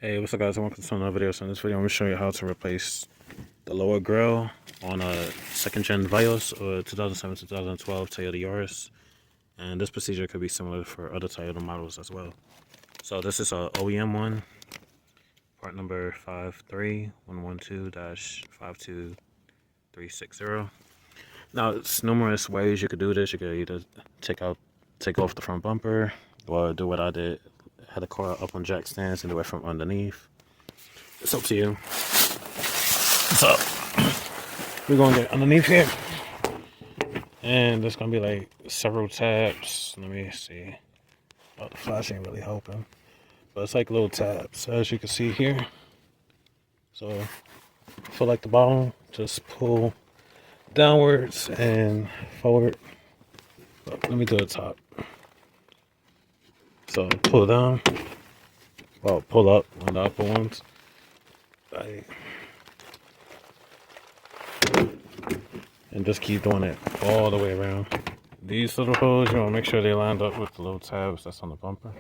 Hey, what's up guys? Welcome to another video. So in this video I'm going to show you how to replace the lower grille on a second gen Vios or 2007-2012 Toyota Yaris. And this procedure could be similar for other Toyota models as well. So this is a OEM one, part number 53112-52360. Now it's numerous ways you could do this. You could either take off the front bumper, or do what I did. Had the car up on jack stands and do it from underneath. It's up to you. So we're gonna get underneath here, and there's gonna be like several tabs. Let me see. Oh, the flash ain't really helping, but it's like little tabs, as you can see here. So for like the bottom, just pull downwards and forward. Let me do the top. So pull down, well, pull up on the upper ones. And just keep doing it all the way around. These little holes, you want to make sure they lined up with the little tabs that's on the bumper.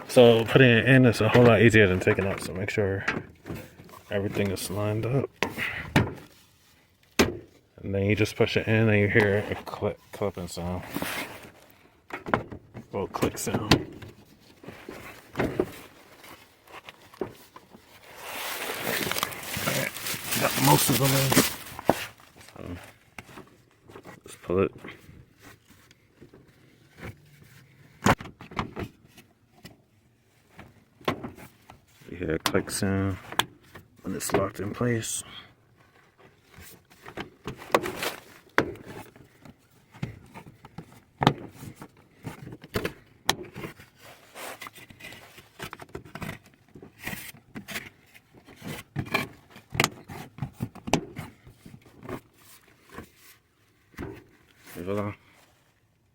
So putting it in is a whole lot easier than taking it out. So make sure everything is lined up. And then you just push it in and you hear a clipping sound. Or click sound. Alright, got most of them in. So just pull it. You hear a click sound when it's locked in place.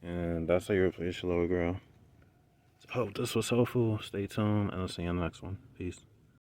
And that's how you replace your lower grille. I hope this was helpful. Stay tuned and I'll see you in the next one. Peace.